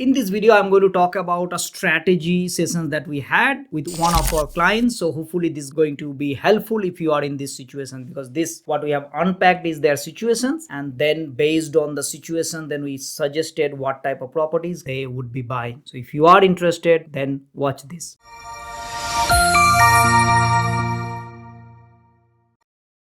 In this video, I'm going to talk about a strategy session that we had with one of our clients. So hopefully this is going to be helpful if you are in this situation, because this what we have unpacked is their situations, and then based on the situation, then we suggested what type of properties they would be buying. So if you are interested, then watch this.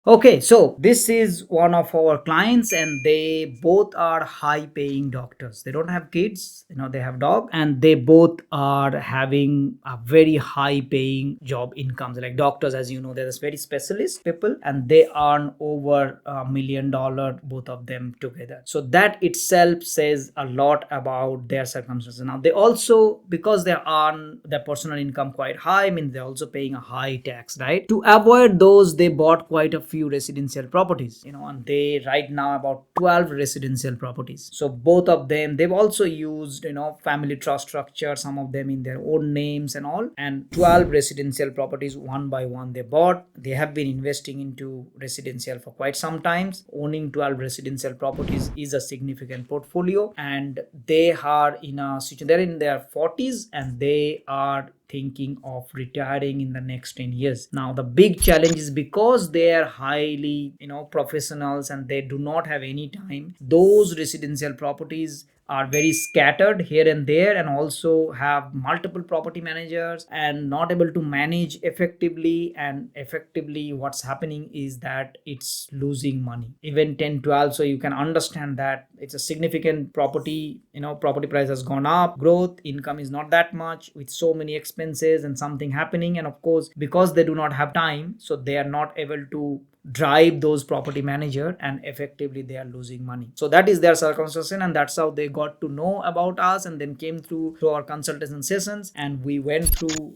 Okay, so this is one of our clients, and they both are high paying doctors. They don't have kids, they have dog, and they both are having a very high paying job incomes. Like doctors, as you know, they're very specialist people, and they earn over $1 million, both of them together. So that itself says a lot about their circumstances. Now they also, because they earn their personal income quite high, I mean they're also paying a high tax, right? To avoid those, they bought quite a few residential properties, and they right now about 12 residential properties. So both of them, they've also used family trust structure, some of them in their own names and all, and 12 residential properties one by one they bought. They have been investing into residential for quite some time. Owning 12 residential properties is a significant portfolio, and they are in a situation, they're in their 40s, and they are thinking of retiring in the next 10 years. Now the big challenge is because they are highly professionals, and they do not have any time. Those residential properties are very scattered here and there, and also have multiple property managers and not able to manage effectively. And effectively what's happening is that it's losing money, even 10-12. So you can understand that it's a significant property. Property price has gone up, growth income is not that much, with so many expenses and something happening. And of course, because they do not have time, so they are not able to drive those property manager, and effectively they are losing money. So that is their circumstance, and that's how they got to know about us, and then came through our consultation sessions, and we went through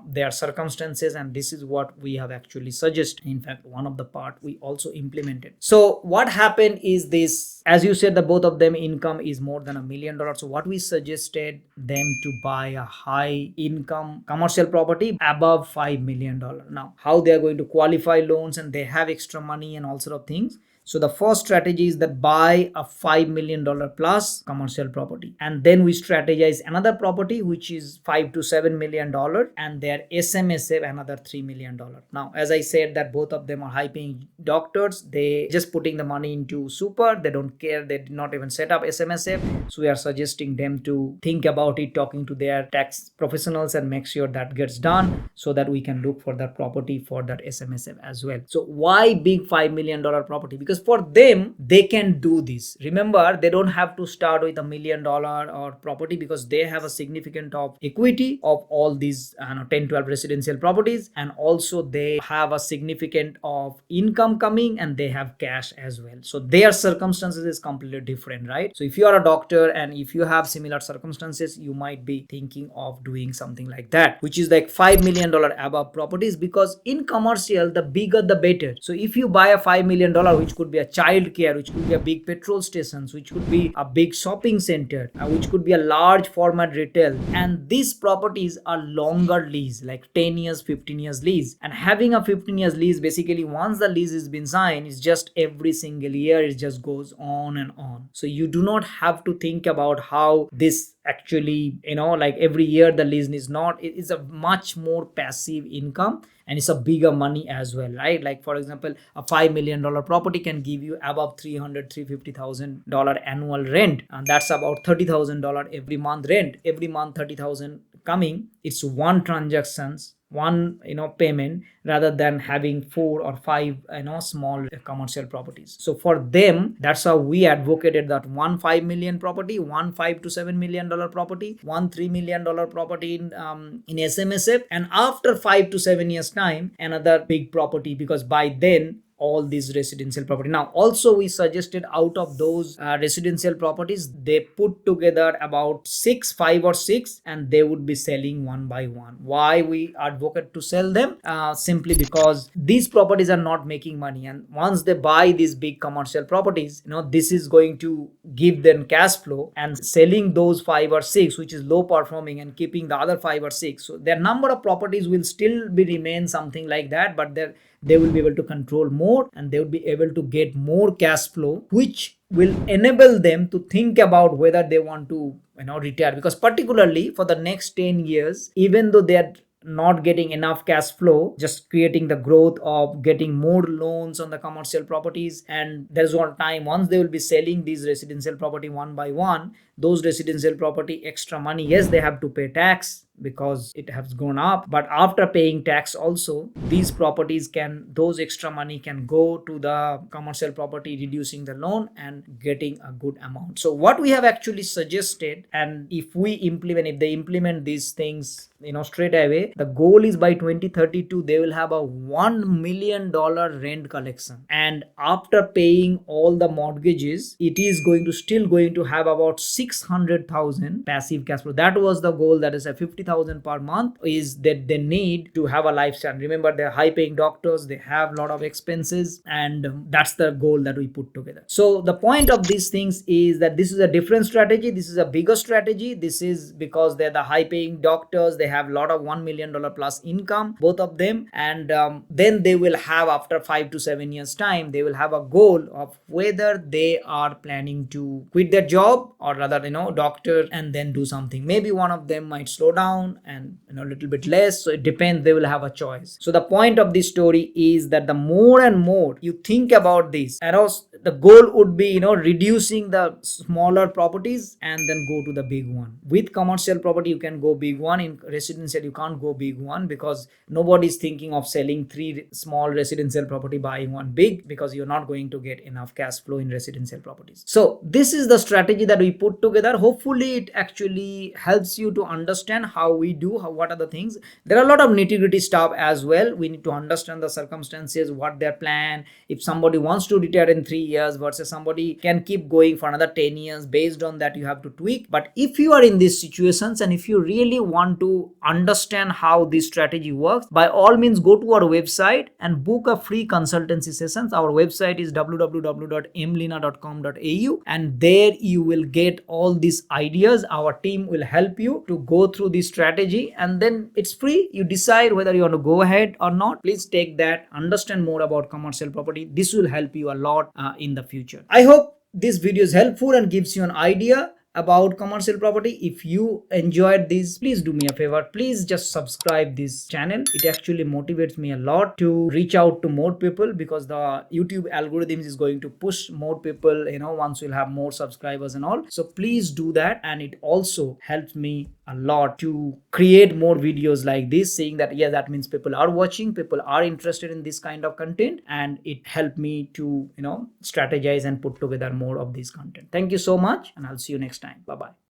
their circumstances, and this is what we have actually suggested. In fact, one of the part we also implemented. So what happened is this: as you said, the both of them income is more than $1 million. So what we suggested them to buy a high income commercial property above $5 million. Now how they are going to qualify loans, and they have extra money and all sort of things. So the first strategy is that buy a $5 million plus commercial property, and then we strategize another property which is $5 to $7 million, and their SMSF another $3 million. Now as I said, that both of them are high paying doctors. They just putting the money into super, they don't care, they did not even set up SMSF. So we are suggesting them to think about it, talking to their tax professionals, and make sure that gets done, so that we can look for that property for that SMSF as well. So why big $5 million property? Because for them, they can do this. Remember, they don't have to start with $1 million or property, because they have a significant of equity of all these 10-12 residential properties, and also they have a significant of income coming, and they have cash as well. So their circumstances is completely different, right? So if you are a doctor and if you have similar circumstances, you might be thinking of doing something like that, which is like $5 million above properties, because in commercial, the bigger the better. So if you buy a $5 million, which could be a child care, which could be a big petrol stations, which could be a big shopping center, which could be a large format retail, and these properties are longer lease, like 10 years, 15 years lease. And having a 15 years lease, basically once the lease has been signed, it's just every single year it just goes on and on. So you do not have to think about how this actually, like every year the lease is not, it is a much more passive income, and it's a bigger money as well, right? Like for example, a $5 million property can give you above $350,000 annual rent, and that's about $30,000 every month rent. Every month 30,000 coming. It's one transactions, one payment, rather than having 4 or 5 small commercial properties. So for them, that's how we advocated that one $5 million property, one $5 to $7 million property, one $3 million property in SMSF, and after 5 to 7 years time, another big property, because by then all these residential property. Now also we suggested, out of those residential properties, they put together about 5 or 6, and they would be selling one by one. Why we advocate to sell them? Simply because these properties are not making money, and once they buy these big commercial properties, this is going to give them cash flow, and selling those 5 or 6 which is low performing, and keeping the other 5 or 6, so their number of properties will still be remain something like that, but they will be able to control more, and they will be able to get more cash flow, which will enable them to think about whether they want to retire, because particularly for the next 10 years, even though they are not getting enough cash flow, just creating the growth of getting more loans on the commercial properties, and there's one time once they will be selling these residential property one by one, those residential property extra money, yes, they have to pay tax because it has gone up, but after paying tax also, these properties can, those extra money can go to the commercial property, reducing the loan and getting a good amount. So what we have actually suggested, and if we implement, if they implement these things straight away, the goal is by 2032 they will have a $1 million rent collection, and after paying all the mortgages, it is going to still going to have about 600,000 passive cash flow. That was the goal, that is a 50,000 per month is that they need to have a lifestyle. Remember, they're high paying doctors, they have a lot of expenses, and that's the goal that we put together. So the point of these things is that this is a different strategy, this is a bigger strategy. This is because they're the high paying doctors, they have a lot of $1 million plus income, both of them, and then they will have, after 5 to 7 years time, they will have a goal of whether they are planning to quit their job or rather doctor and then do something. Maybe one of them might slow down and a little bit less, so it depends, they will have a choice. So the point of this story is that the more and more you think about this, and also the goal would be reducing the smaller properties and then go to the big one. With commercial property you can go big one, in residential you can't go big one, because nobody's thinking of selling 3 small residential property buying one big, because you're not going to get enough cash flow in residential properties. So this is the strategy that we put together. Hopefully it actually helps you to understand how we do, what are the things. There are a lot of nitty-gritty stuff as well. We need to understand the circumstances, what their plan, if somebody wants to retire in 3 years versus somebody can keep going for another 10 years. Based on that you have to tweak. But if you are in these situations and if you really want to understand how this strategy works, by all means go to our website and book a free consultancy sessions. Our website is www.mlina.com.au, and there you will get all these ideas. Our team will help you to go through this strategy, and then it's free. You decide whether you want to go ahead or not. Please take that, understand more about commercial property. This will help you a lot in the future. I hope this video is helpful and gives you an idea about commercial property. If you enjoyed this, please do me a favor, please just subscribe this channel. It actually motivates me a lot to reach out to more people, because the YouTube algorithms is going to push more people once we'll have more subscribers and all. So please do that, and it also helps me a lot to create more videos like this, saying that yeah, that means people are watching, people are interested in this kind of content, and it helped me to strategize and put together more of this content. Thank you so much, and I'll see you next time. Bye bye.